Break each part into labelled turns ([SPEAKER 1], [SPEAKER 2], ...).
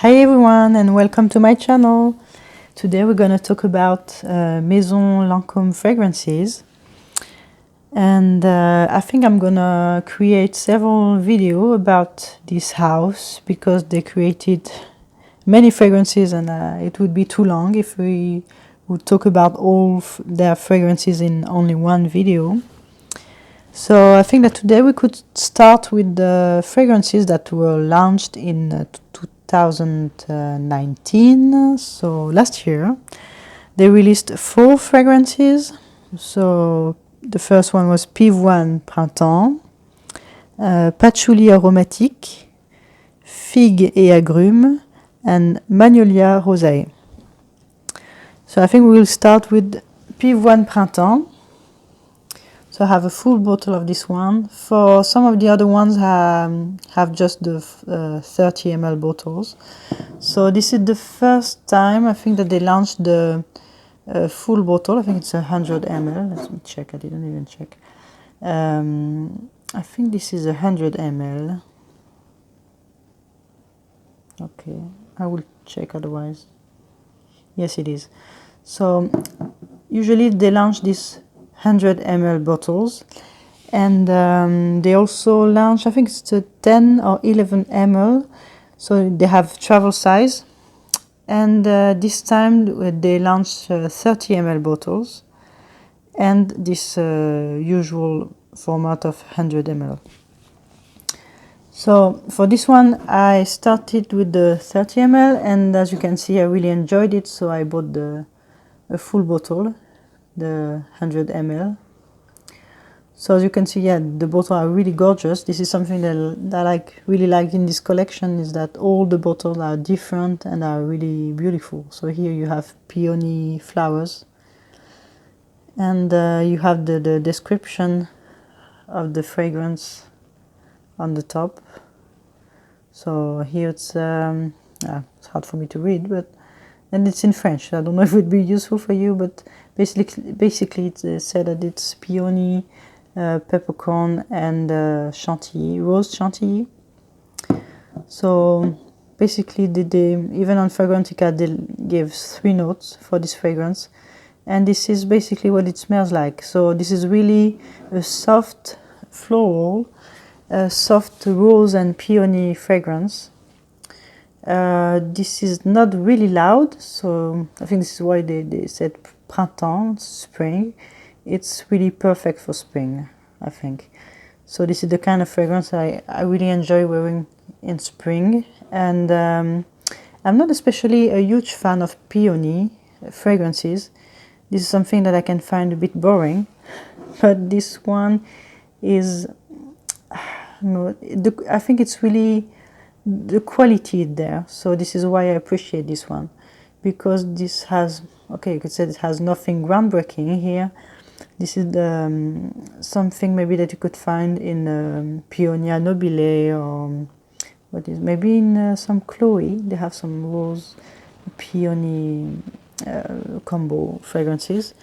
[SPEAKER 1] Hi everyone and welcome to my channel. Today we're going to talk about Maison Lancôme fragrances, and I think I'm going to create several videos about this house because they created many fragrances and it would be too long if we would talk about all their fragrances in only one video. So I think that today we could start with the fragrances that were launched in 2019, so last year. They released 4 fragrances. So the first one was Pivoine Printemps, Patchouli aromatique, Figues et agrumes, and Magnolia Rosae. So I think we will start with Pivoine Printemps. So I have a full bottle of this one. For some of the other ones have just the 30 ml bottles. So this is the first time I think that they launched the full bottle. I think it's 100 ml. Let me check. I didn't even check. I think this is 100 ml. Okay, I will check otherwise. Yes, it is. So usually they launch this 100 ml bottles, and they also launch, I think it's a 10 or 11 ml, so they have travel size, and this time they launched 30 ml bottles and this usual format of 100 ml. So for this one I started with the 30 ml, and as you can see I really enjoyed it, so I bought a full bottle, the 100 ml. So as you can see, yeah, the bottles are really gorgeous. This is something that I really like in this collection, is that all the bottles are different and are really beautiful. So here you have peony flowers, and you have the description of the fragrance on the top. So here it's hard for me to read, and it's in French. I don't know if it would be useful for you, but basically it said that it's peony, peppercorn, and chantilly, rose chantilly. So basically even on Fragrantica they gave 3 notes for this fragrance, and this is basically what it smells like. So this is really a soft floral, soft rose and peony fragrance. This is not really loud, so I think this is why they said printemps, spring. It's really perfect for spring, I think. So this is the kind of fragrance I really enjoy wearing in spring. And I'm not especially a huge fan of peony fragrances. This is something that I can find a bit boring, but this one is, I think it's really the quality there. So this is why I appreciate this one, because this has, okay, you could say it has nothing groundbreaking here. This is something maybe that you could find in Peonia Nobile, or what is maybe in some Chloe. They have some rose peony combo fragrances,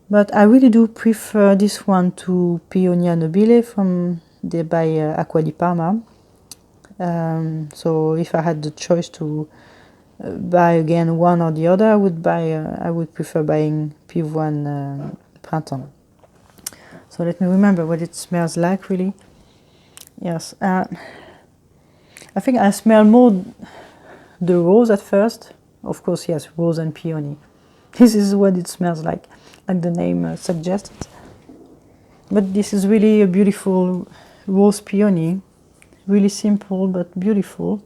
[SPEAKER 1] but I really do prefer this one to Peonia Nobile by Acqua di Parma. So if I had the choice to buy again one or the other, I would prefer buying Pivoine Printemps. So let me remember what it smells like really. Yes, I think I smell more the rose at first. Of course, yes, rose and peony. This is what it smells like the name suggests. But this is really a beautiful rose peony. Really simple but beautiful.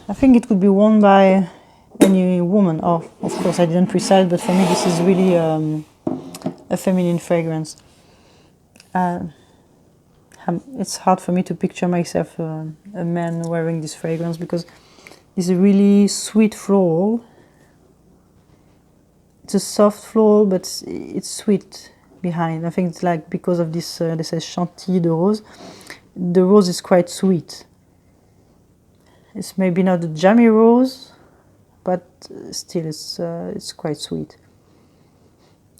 [SPEAKER 1] I think it could be worn by any woman. Oh, of course I didn't precise, but for me this is really a feminine fragrance. It's hard for me to picture myself a man wearing this fragrance, because it's a really sweet floral. It's a soft floral, but it's sweet behind. I think it's like because of this, this says chantilly de rose. The rose is quite sweet. It's maybe not a jammy rose, but still it's quite sweet.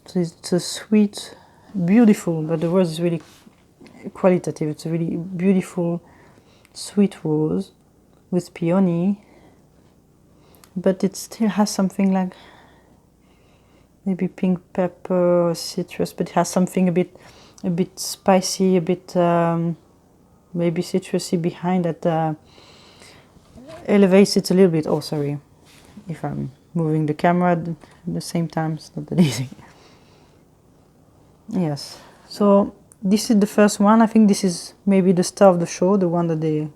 [SPEAKER 1] So it's a sweet, beautiful, but the rose is really qualitative. It's a really beautiful sweet rose with peony, but it still has something like maybe pink pepper or citrus, but it has something a bit spicy, a bit maybe citrusy behind that elevates it a little bit. Oh, sorry, if I'm moving the camera at the same time, it's not that easy. Yes, so this is the first one. I think this is maybe the star of the show, the one that they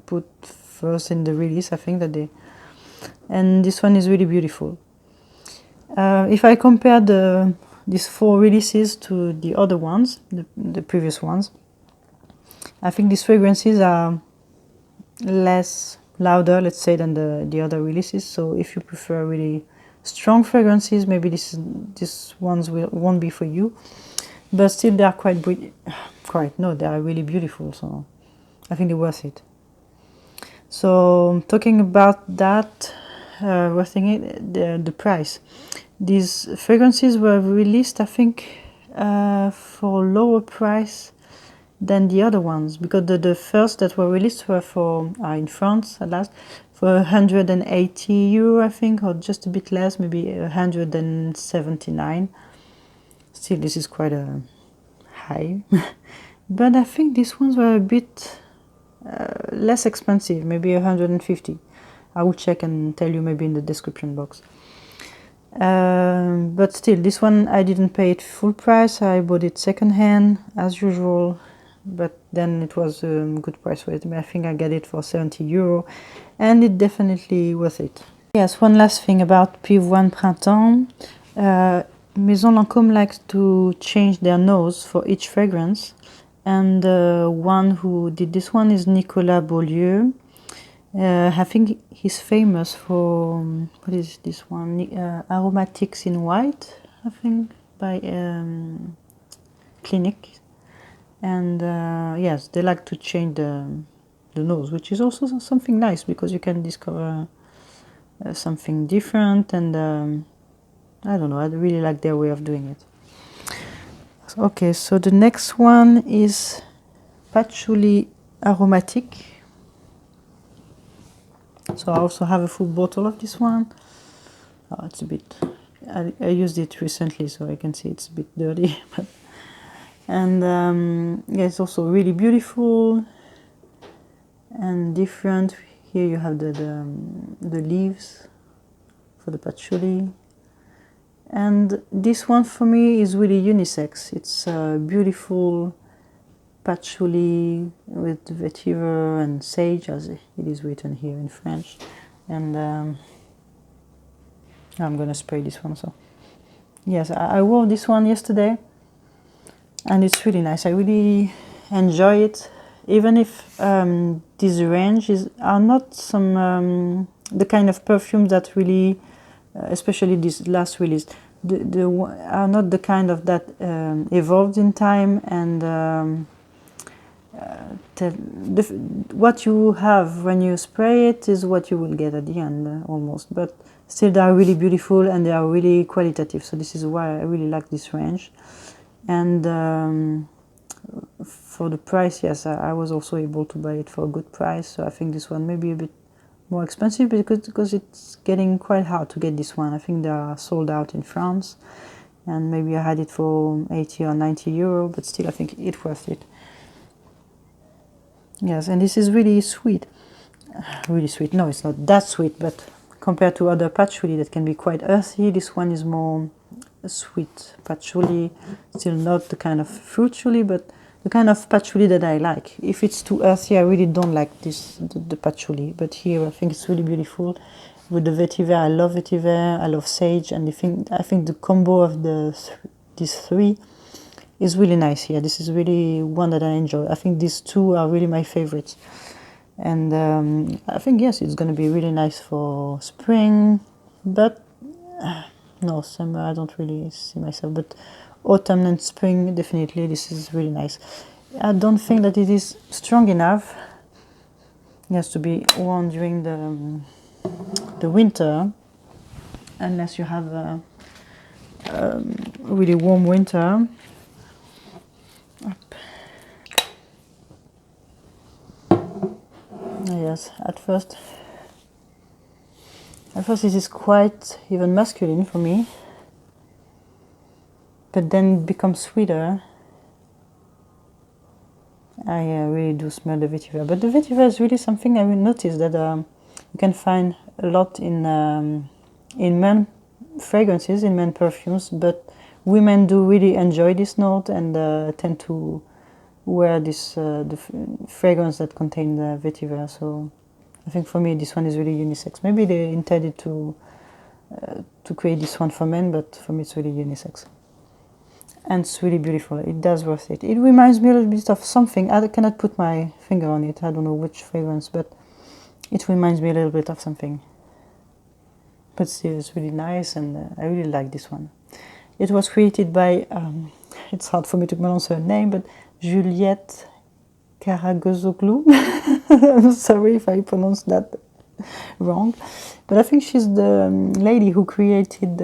[SPEAKER 1] put first in the release. I think and this one is really beautiful. If I compare these 4 releases to the other ones, the previous ones, I think these fragrances are less louder, let's say, than the other releases. So if you prefer really strong fragrances, maybe these ones won't be for you. But still, they are they are really beautiful. So I think they're worth it. So talking about that, worth it, the price. These fragrances were released, I think, for lower price than the other ones, because the first that were released were for in France at last for 180 euro, I think, or just a bit less, maybe 179. Still, this is quite a high. But I think these ones were a bit less expensive, maybe 150. I will check and tell you maybe in the description box. But still, this one I didn't pay it full price. I bought it second hand as usual, but then it was a good price for it. I think I got it for 70 euro, and it definitely worth it. Yes, one last thing about Pivoine Printemps. Maison Lancôme likes to change their nose for each fragrance, and the one who did this one is Nicolas Beaulieu. I think he's famous for, what is this one? Aromatiques in White, I think, by Clinique. And yes, they like to change the nose, which is also something nice, because you can discover something different. And I don't know, I really like their way of doing it. Okay, so the next one is Patchouli aromatique. So I also have a full bottle of this one. Oh, it's a bit, I used it recently, so I can see it's a bit dirty. And yeah, it's also really beautiful and different. Here you have the leaves for the patchouli. And this one for me is really unisex. It's a beautiful patchouli with vetiver and sage, as it is written here in French. And I'm gonna spray this one. So yes, I wore this one yesterday, and it's really nice. I really enjoy it, even if these ranges are not some the kind of perfume that really, especially this last release, are not the kind of that evolved in time, and what you have when you spray it is what you will get at the end, almost. But still, they are really beautiful and they are really qualitative. So this is why I really like this range. And for the price, yes, I was also able to buy it for a good price. So I think this one may be a bit more expensive because it's getting quite hard to get this one. I think they are sold out in France, and maybe I had it for 80 or 90 euro, but still I think it's worth it. Yes, and this is really sweet. Really sweet. No, it's not that sweet, but compared to other patchouli that can be quite earthy, this one is more sweet patchouli. Still not the kind of fruitchuli, but the kind of patchouli that I like. If it's too earthy, I really don't like the patchouli. But here I think it's really beautiful. With the vetiver, I love vetiver, I love sage, and I think the combo of these three is really nice here. This is really one that I enjoy. I think these two are really my favorites. And I think, yes, it's going to be really nice for spring, but no, summer I don't really see myself, but autumn and spring, definitely, this is really nice. I don't think that it is strong enough. It has to be worn during the winter, unless you have a really warm winter. Yes, at first this is quite even masculine for me, but then it becomes sweeter. I really do smell the vetiver, but the vetiver is really something I will notice that you can find a lot in men fragrances, in men perfumes, but women do really enjoy this note and tend to wear this fragrance that contain the vetiver. So I think for me this one is really unisex. Maybe they intended to create this one for men, but for me it's really unisex. And it's really beautiful. It does worth it. It reminds me a little bit of something. I cannot put my finger on it. I don't know which fragrance, but it reminds me a little bit of something. But still, it's really nice, and I really like this one. It was created by, it's hard for me to pronounce her name, but Juliette Karagözoglu. I'm sorry if I pronounced that wrong. But I think she's the lady who created,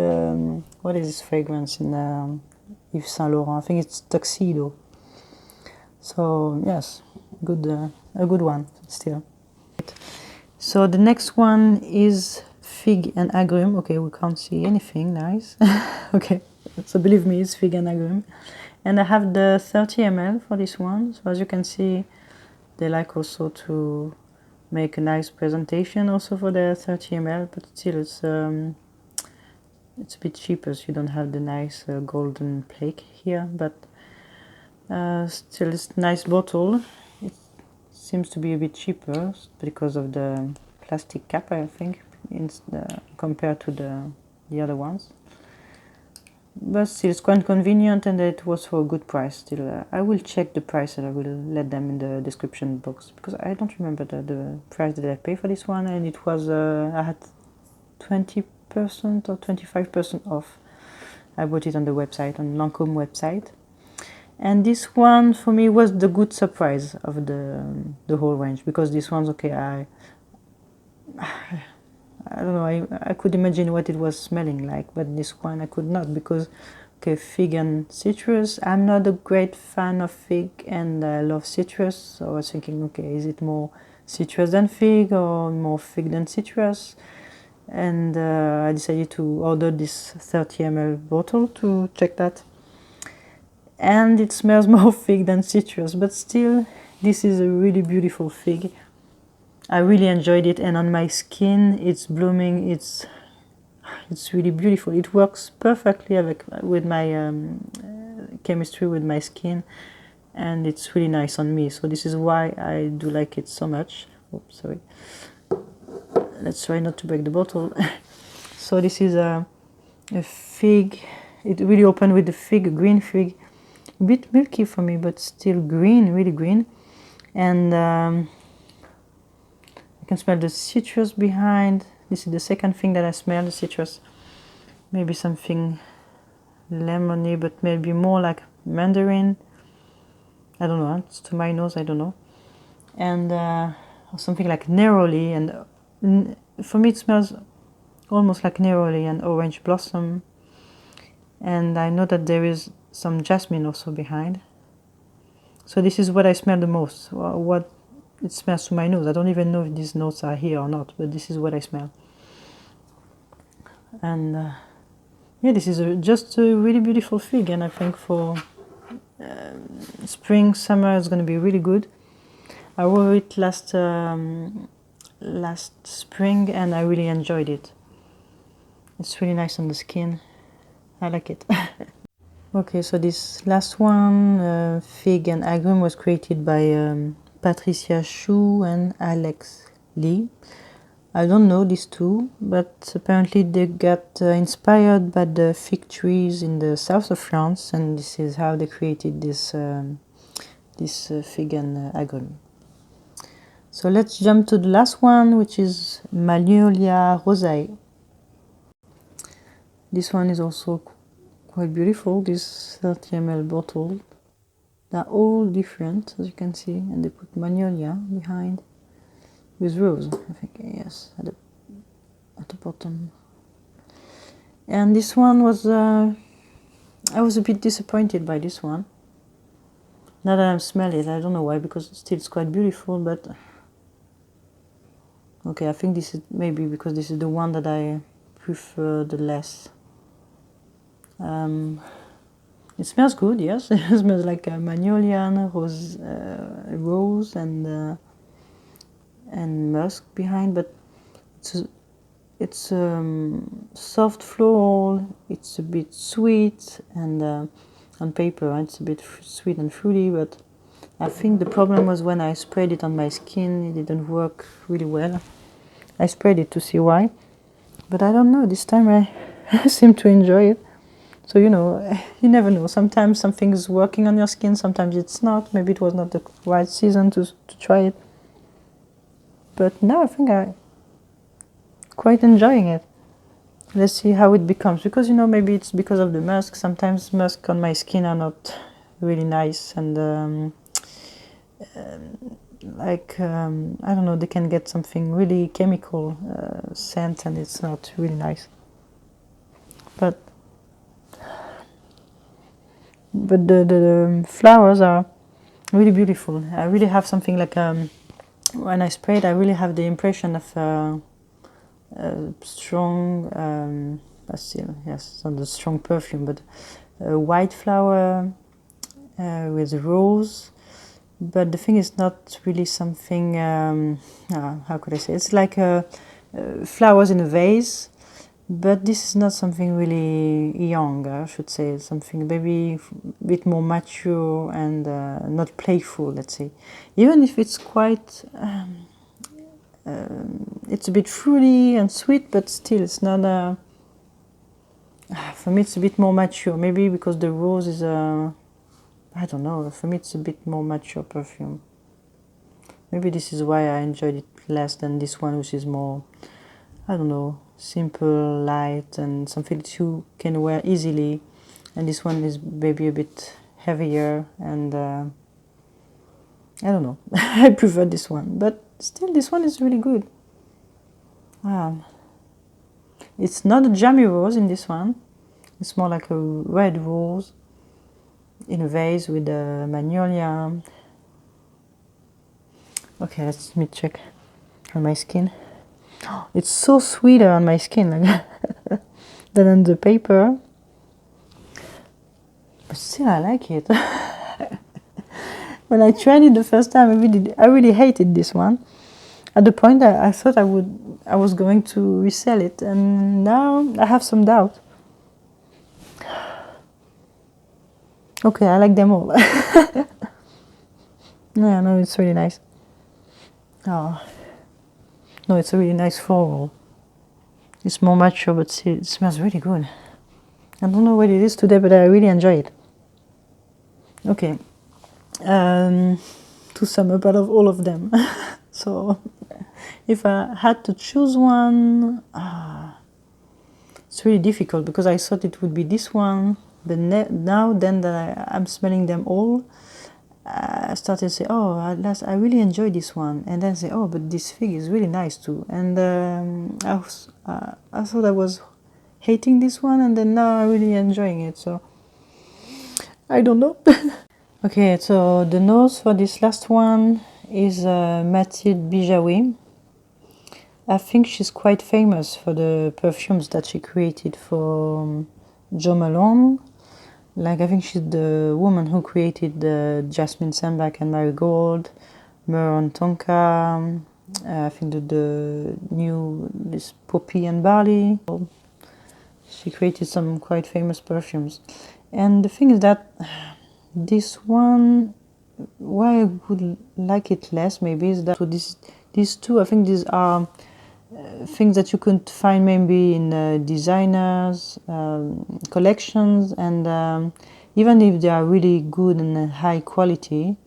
[SPEAKER 1] what is this fragrance in Yves Saint Laurent? I think it's Tuxedo. So yes, a good one still. So the next one is Fig and Agrume. Okay, we can't see anything. Nice. Okay, so believe me, it's Fig and Agrume. And I have the 30 ml for this one. So as you can see, they like also to make a nice presentation also for the 30 ml, but still it's a bit cheaper, so you don't have the nice golden plaque here, but still it's a nice bottle. It seems to be a bit cheaper because of the plastic cap, I think, compared to the other ones. But still it's quite convenient, and it was for a good price. Still, I will check the price and I will let them in the description box, because I don't remember the price that I paid for this one, and it was I had 20% or 25% off. I bought it on the website, on Lancome website. And this one for me was the good surprise of the whole range, because this one's okay. I don't know, I could imagine what it was smelling like, but this one I could not, because okay, fig and citrus. I'm not a great fan of fig, and I love citrus, so I was thinking, okay, is it more citrus than fig or more fig than citrus? And I decided to order this 30 ml bottle to check that. And it smells more fig than citrus, but still, this is a really beautiful fig. I really enjoyed it, and on my skin, it's blooming. It's really beautiful. It works perfectly with my chemistry with my skin, and it's really nice on me. So this is why I do like it so much. Oops, sorry. Let's try not to break the bottle. So this is a fig. It really opened with the fig, green fig, a bit milky for me, but still green, really green. And I can smell the citrus behind. This is the second thing that I smell, the citrus. Maybe something lemony, but maybe more like mandarin. I don't know, it's to my nose, I don't know. And something like neroli, and for me it smells almost like neroli and orange blossom. And I know that there is some jasmine also behind. So this is what I smell the most, what it smells to my nose. I don't even know if these notes are here or not, but this is what I smell. And yeah, this is just a really beautiful fig, and I think for spring, summer is going to be really good. I wore it last spring, and I really enjoyed it. It's really nice on the skin. I like it. Okay, so this last one, Fig and Agrume, was created by Patricia Chou and Alex Lee. I don't know these two, but apparently they got inspired by the fig trees in the south of France, and this is how they created this Fig and Agrume. So let's jump to the last one, which is Magnolia Rosae. This one is also quite beautiful, this 30 ml bottle. They're all different, as you can see, and they put Magnolia behind with rose, I think, yes, at the bottom. And this one was, I was a bit disappointed by this one. Now that I'm smelling it, I don't know why, because still it's quite beautiful, but Okay, I think this is maybe because this is the one that I prefer the less. It smells good, yes. It smells like a Magnolia rose and musk behind, but it's soft floral. It's a bit sweet, and on paper it's a bit sweet and fruity. But I think the problem was when I sprayed it on my skin, it didn't work really well. I sprayed it to see why, but I don't know. This time I seem to enjoy it. So, you know, you never know. Sometimes something is working on your skin, sometimes it's not. Maybe it was not the right season to try it. But now I think I'm quite enjoying it. Let's see how it becomes. Because, you know, maybe it's because of the musk. Sometimes musk on my skin are not really nice. And, I don't know, they can get something really chemical scent and it's not really nice. But the flowers are really beautiful. I really have something like when I spray it, I really have the impression of strong still, yes, not a strong perfume, but a white flower with rose. But the thing is not really something. How could I say? It's like flowers in a vase. But this is not something really young, I should say. It's something maybe a bit more mature and not playful, let's say. Even if it's quite, it's a bit fruity and sweet, but still it's not, for me it's a bit more mature. Maybe because the rose is I don't know, for me it's a bit more mature perfume. Maybe this is why I enjoyed it less than this one, which is more, I don't know, simple, light, and something that you can wear easily. And this one is maybe a bit heavier, and I don't know. I prefer this one, but still, this one is really good. It's not a jammy rose in this one. It's more like a red rose in a vase with a magnolia. Okay, let me check on my skin. It's so sweeter on my skin than on the paper. But still, I like it. When I tried it the first time, I really hated this one. At the point I thought I was going to resell it, and now I have some doubt. Okay, I like them all. Yeah, no, it's really nice. Oh, no, it's a really nice floral. It's more mature, but still, it smells really good. I don't know what it is today, but I really enjoy it. Okay, to sum up out of all of them. So, if I had to choose one, it's really difficult because I thought it would be this one, but now then that I'm smelling them all, I started to say, oh, I really enjoy this one, and then say, oh, but this fig is really nice too. And I thought I was hating this one, and then now I'm really enjoying it. So I don't know. Okay, so the nose for this last one is Mathilde Bijawi. I think she's quite famous for the perfumes that she created for Jo Malone. Like, I think she's the woman who created the Jasmine Sambac and Marigold, Myrrh and Tonka. I think the new, this Poppy and Barley. She created some quite famous perfumes. And the thing is that this one, why I would like it less maybe is that, so these two, I think these are things that you could find maybe in designers' collections, and even if they are really good and high quality,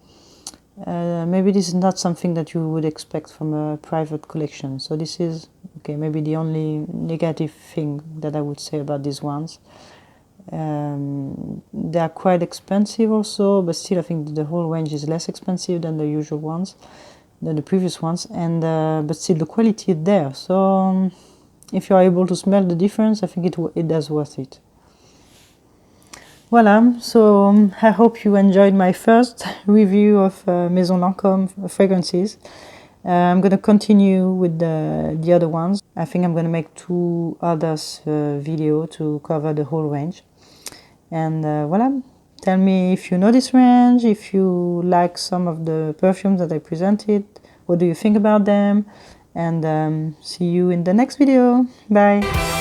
[SPEAKER 1] maybe this is not something that you would expect from a private collection. So this is, okay, maybe the only negative thing that I would say about these ones. They are quite expensive also, but still I think the whole range is less expensive than the usual ones, than the previous ones, and but still the quality is there. So if you are able to smell the difference, I think it does worth it. Voila, so I hope you enjoyed my first review of Maison Lancôme fragrances. I'm going to continue with the other ones. I think I'm going to make 2 others video to cover the whole range. And voila. Tell me if you know this range, if you like some of the perfumes that I presented, what do you think about them, and see you in the next video. Bye.